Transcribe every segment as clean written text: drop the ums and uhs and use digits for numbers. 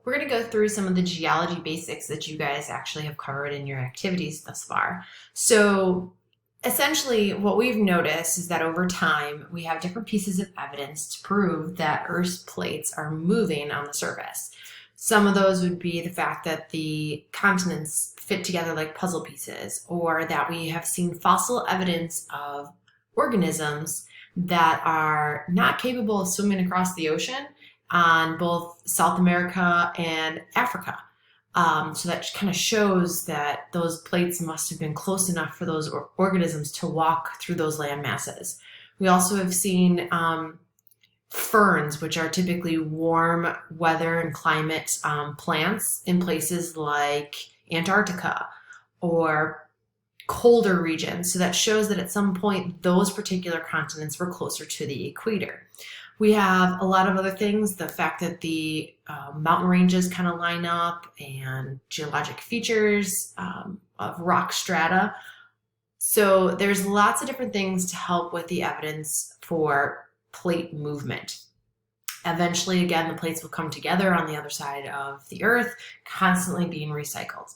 We're going to go through some of the geology basics that you guys actually have covered in your activities thus far. So essentially what we've noticed is that over time we have different pieces of evidence to prove that Earth's plates are moving on the surface. Some of those would be the fact that the continents fit together like puzzle pieces, or that we have seen fossil evidence of organisms that are not capable of swimming across the ocean on both South America and Africa. So that kind of shows that those plates must have been close enough for those organisms to walk through those land masses. We also have seen ferns, which are typically warm weather and climate plants in places like Antarctica or colder regions. So that shows that at some point those particular continents were closer to the equator. We have a lot of other things, the fact that the mountain ranges kind of line up, and geologic features of rock strata. So there's lots of different things to help with the evidence for plate movement. Eventually, again, the plates will come together on the other side of the Earth, constantly being recycled.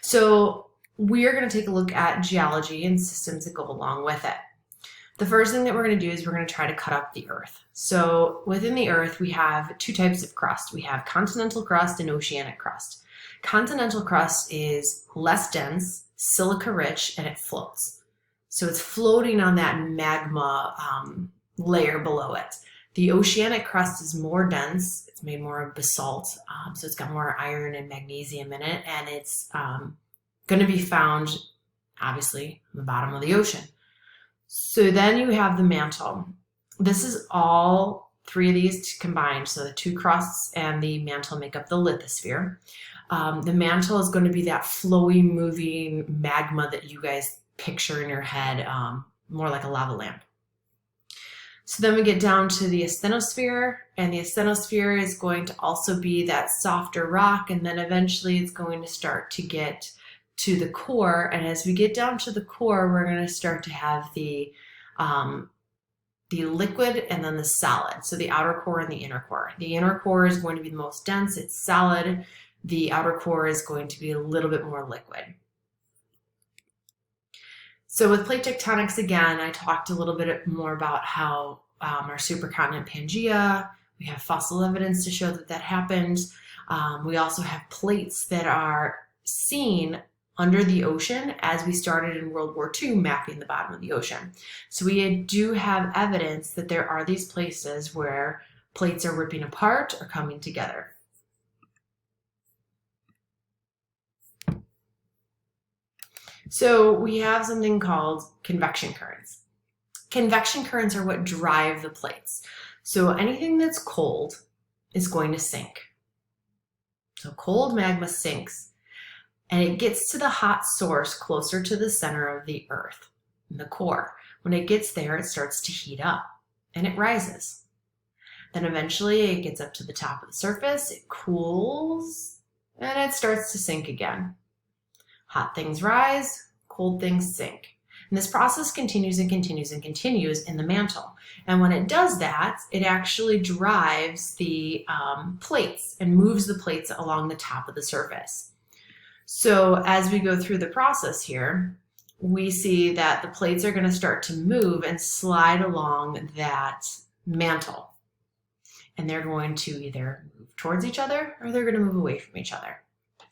So we're going to take a look at geology and systems that go along with it. The first thing that we're going to do is we're going to try to cut up the Earth. So within the Earth, we have two types of crust. We have continental crust and oceanic crust. Continental crust is less dense, silica rich, and it floats. So it's floating on that magma layer below it. The oceanic crust is more dense. It's made more of basalt, so it's got more iron and magnesium in it, and it's going to be found, obviously, on the bottom of the ocean. So then you have the mantle. This is all three of these combined. So the two crusts and the mantle make up the lithosphere. The mantle is going to be that flowy, moving magma that you guys picture in your head, more like a lava lamp. So then we get down to the asthenosphere, and the asthenosphere is going to also be that softer rock, and then eventually it's going to start to get to the core. And as we get down to the core, we're going to start to have the liquid and then the solid. So the outer core and the inner core. The inner core is going to be the most dense. It's solid. The outer core is going to be a little bit more liquid. So with plate tectonics, again, I talked a little bit more about how our supercontinent Pangaea, we have fossil evidence to show that that happened. We also have plates that are seen under the ocean as we started in World War II mapping the bottom of the ocean. So we do have evidence that there are these places where plates are ripping apart or coming together. So we have something called convection currents. Convection currents are what drive the plates. So anything that's cold is going to sink. So cold magma sinks, and it gets to the hot source closer to the center of the Earth, in the core. When it gets there, it starts to heat up, and it rises. Then eventually it gets up to the top of the surface, it cools, and it starts to sink again. Hot things rise, cold things sink. And this process continues and continues and continues in the mantle. And when it does that, it actually drives the plates and moves the plates along the top of the surface. So as we go through the process here, we see that the plates are going to start to move and slide along that mantle. And they're going to either move towards each other or they're going to move away from each other.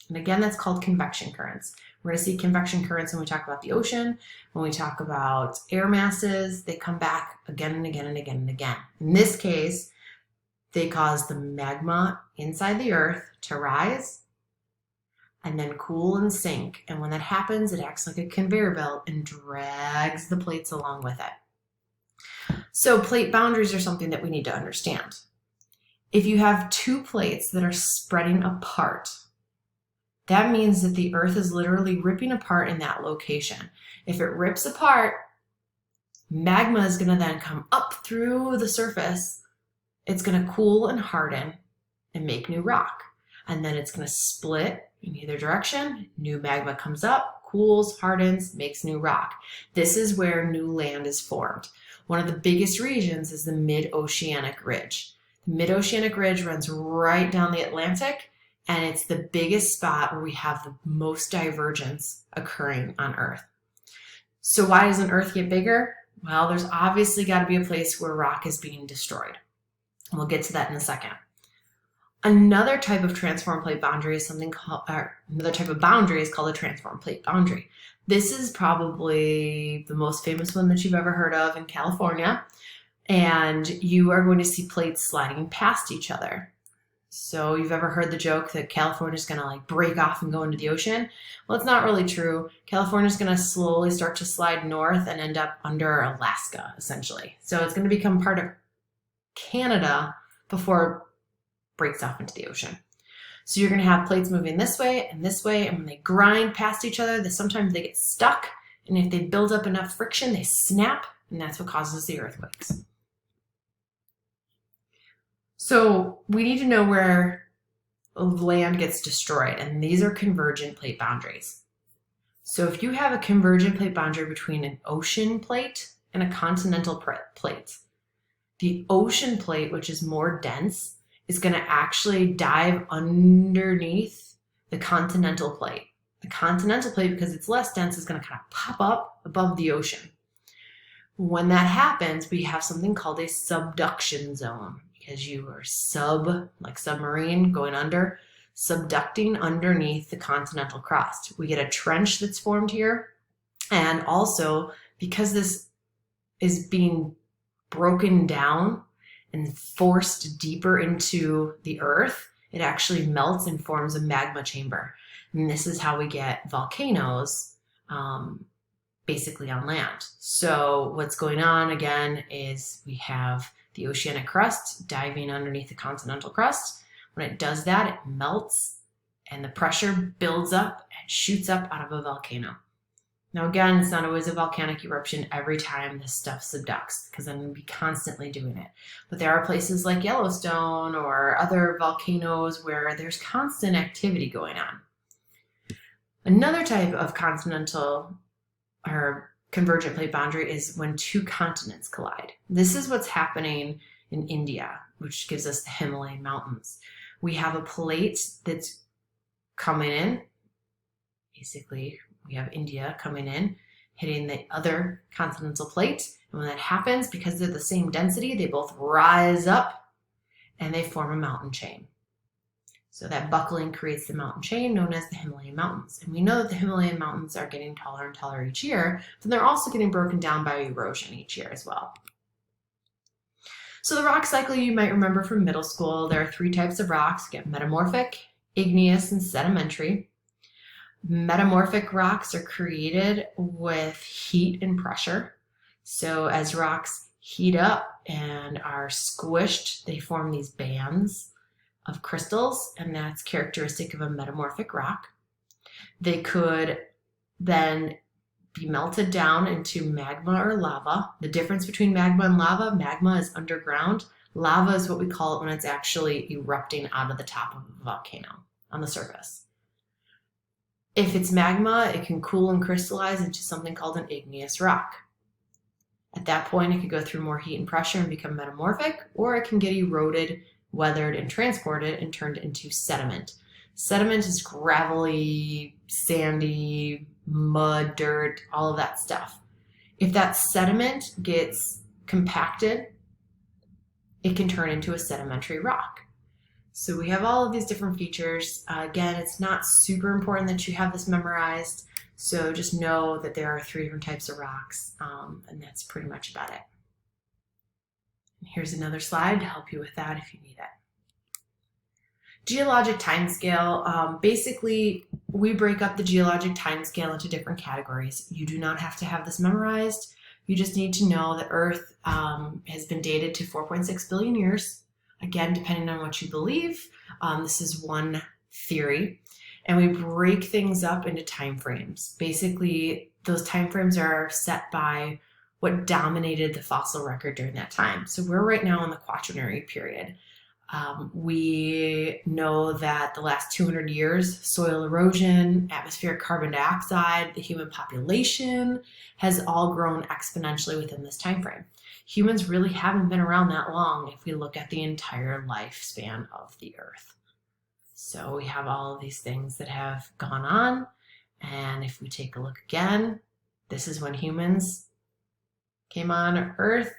And again, that's called convection currents. We're going to see convection currents when we talk about the ocean. When we talk about air masses, they come back again and again and again and again. In this case, they cause the magma inside the Earth to rise and then cool and sink. And when that happens, it acts like a conveyor belt and drags the plates along with it. So plate boundaries are something that we need to understand. If you have two plates that are spreading apart, that means that the Earth is literally ripping apart in that location. If it rips apart, magma is going to then come up through the surface. It's going to cool and harden and make new rock. And then it's going to split in either direction. New magma comes up, cools, hardens, makes new rock. This is where new land is formed. One of the biggest regions is the mid-oceanic ridge. The mid-oceanic ridge runs right down the Atlantic and it's the biggest spot where we have the most divergence occurring on Earth. So why doesn't Earth get bigger? Well, there's obviously got to be a place where rock is being destroyed. And we'll get to that in a second. Another type of transform plate boundary is another type of boundary is called a transform plate boundary. This is probably the most famous one that you've ever heard of in California. And you are going to see plates sliding past each other. So you've ever heard the joke that California is going to like break off and go into the ocean? Well, it's not really true. California is going to slowly start to slide north and end up under Alaska, essentially. So it's going to become part of Canada before it breaks off into the ocean. So you're going to have plates moving this way, and when they grind past each other, sometimes they get stuck, and if they build up enough friction, they snap, and that's what causes the earthquakes. So we need to know where land gets destroyed, and these are convergent plate boundaries. So if you have a convergent plate boundary between an ocean plate and a continental plate, the ocean plate, which is more dense, is going to actually dive underneath the continental plate. The continental plate, because it's less dense, is going to kind of pop up above the ocean. When that happens, we have something called a subduction zone, because you are like submarine, going under, subducting underneath the continental crust. We get a trench that's formed here. And also, because this is being broken down and forced deeper into the earth, it actually melts and forms a magma chamber. And this is how we get volcanoes basically on land. So what's going on again is we have the oceanic crust diving underneath the continental crust. When it does that, it melts and the pressure builds up and shoots up out of a volcano. Now again, it's not always a volcanic eruption every time this stuff subducts, because I'm going to be constantly doing it. But there are places like Yellowstone or other volcanoes where there's constant activity going on. Another type of continental or convergent plate boundary is when two continents collide. This is what's happening in India, which gives us the Himalayan mountains. We have a plate that's coming in. Basically, we have India coming in, hitting the other continental plate. And when that happens, because they're the same density, they both rise up and they form a mountain chain. So that buckling creates the mountain chain known as the Himalayan mountains. And we know that the Himalayan mountains are getting taller and taller each year, but they're also getting broken down by erosion each year as well. So the rock cycle you might remember from middle school, there are three types of rocks. You get metamorphic, igneous, and sedimentary. Metamorphic rocks are created with heat and pressure. So as rocks heat up and are squished, they form these bands of crystals, and that's characteristic of a metamorphic rock. They could then be melted down into magma or lava. The difference between magma and lava, magma is underground. Lava is what we call it when it's actually erupting out of the top of a volcano on the surface. If it's magma, it can cool and crystallize into something called an igneous rock. At that point, it could go through more heat and pressure and become metamorphic, or it can get eroded, weathered, and transported and turned into sediment. Sediment is gravelly, sandy, mud, dirt, all of that stuff. If that sediment gets compacted, it can turn into a sedimentary rock. So we have all of these different features. Again, it's not super important that you have this memorized, so just know that there are three different types of rocks, and that's pretty much about it. And here's another slide to help you with that if you need it. Geologic timescale. Basically, we break up the geologic timescale into different categories. You do not have to have this memorized. You just need to know that Earth has been dated to 4.6 billion years. Again, depending on what you believe, this is one theory. And we break things up into time frames. Basically, those time frames are set by what dominated the fossil record during that time. So we're right now in the Quaternary period. We know that the last 200 years, soil erosion, atmospheric carbon dioxide, the human population has all grown exponentially within this time frame. Humans really haven't been around that long if we look at the entire lifespan of the Earth. So we have all of these things that have gone on. And if we take a look again, this is when humans came on Earth,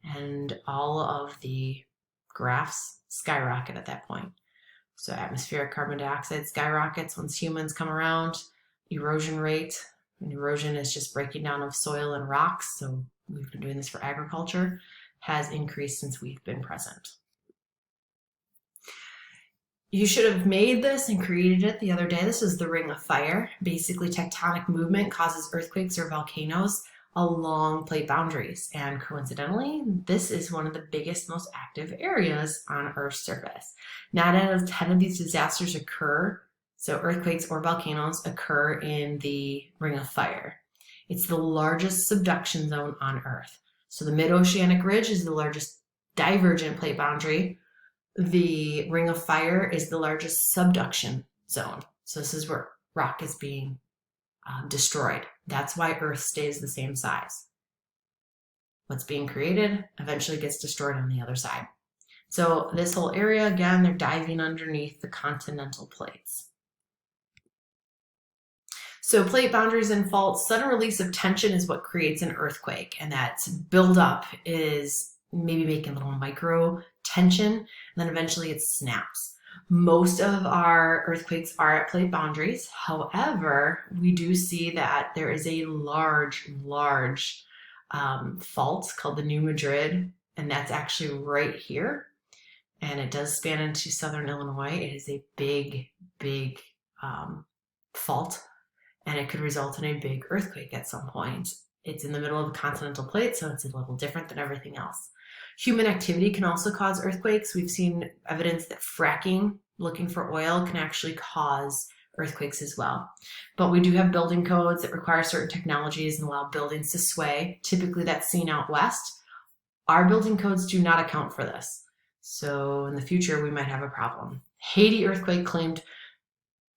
and all of the graphs skyrocket at that point. So atmospheric carbon dioxide skyrockets once humans come around. Erosion rate, and erosion is just breaking down of soil and rocks, so we've been doing this for agriculture, has increased since we've been present. You should have made this and created it the other day. This is the Ring of Fire. Basically, tectonic movement causes earthquakes or volcanoes along plate boundaries. And coincidentally, this is one of the biggest, most active areas on Earth's surface. 9 out of 10 of these disasters occur, so earthquakes or volcanoes occur in the Ring of Fire. It's the largest subduction zone on Earth. So the mid-oceanic ridge is the largest divergent plate boundary. The Ring of Fire is the largest subduction zone. So this is where rock is being destroyed. That's why Earth stays the same size. What's being created eventually gets destroyed on the other side. So this whole area, again, they're diving underneath the continental plates. So plate boundaries and faults, sudden release of tension is what creates an earthquake, and that buildup is maybe making a little micro tension, and then eventually it snaps. Most of our earthquakes are at plate boundaries. However, we do see that there is a large fault called the New Madrid, and that's actually right here. And it does span into southern Illinois. It is a big fault, and it could result in a big earthquake at some point. It's in the middle of the continental plate, so it's a little different than everything else. Human activity can also cause earthquakes. We've seen evidence that fracking, looking for oil, can actually cause earthquakes as well. But we do have building codes that require certain technologies and allow buildings to sway. Typically that's seen out west. Our building codes do not account for this. So in the future, we might have a problem. Haiti earthquake claimed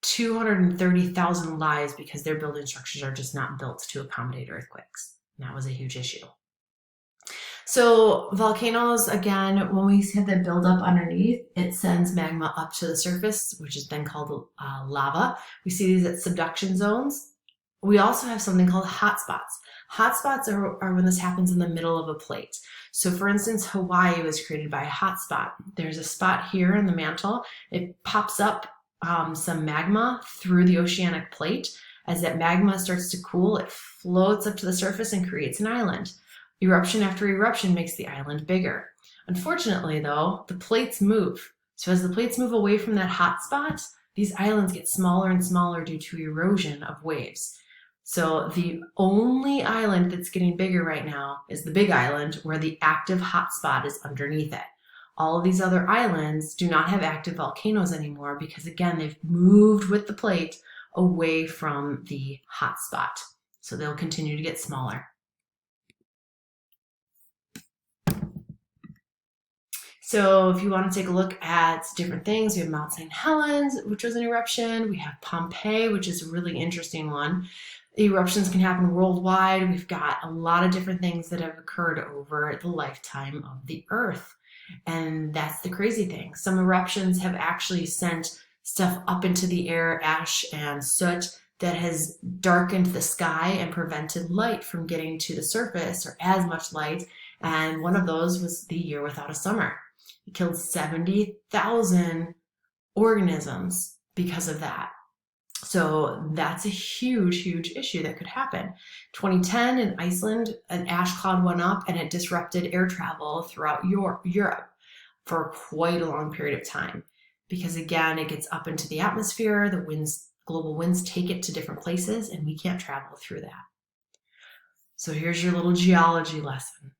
230,000 lives because their building structures are just not built to accommodate earthquakes. And that was a huge issue. So volcanoes, again, when we hit the buildup underneath, it sends magma up to the surface, which is then called lava. We see these at subduction zones. We also have something called hotspots. Hotspots are when this happens in the middle of a plate. So for instance, Hawaii was created by a hotspot. There's a spot here in the mantle. It pops up some magma through the oceanic plate. As that magma starts to cool, it floats up to the surface and creates an island. Eruption after eruption makes the island bigger. Unfortunately, though, the plates move. So as the plates move away from that hot spot, these islands get smaller and smaller due to erosion of waves. So the only island that's getting bigger right now is the Big Island, where the active hot spot is underneath it. All of these other islands do not have active volcanoes anymore because, again, they've moved with the plate away from the hot spot. So they'll continue to get smaller. So if you want to take a look at different things, we have Mount St. Helens, which was an eruption. We have Pompeii, which is a really interesting one. Eruptions can happen worldwide. We've got a lot of different things that have occurred over the lifetime of the Earth. And that's the crazy thing. Some eruptions have actually sent stuff up into the air, ash and soot, that has darkened the sky and prevented light from getting to the surface, or as much light. And one of those was the year without a summer. It killed 70,000 organisms because of that. So that's a huge issue that could happen. 2010 in Iceland, an ash cloud went up and it disrupted air travel throughout Europe for quite a long period of time. Because again, it gets up into the atmosphere, the winds, global winds take it to different places, and we can't travel through that. So here's your little geology lesson.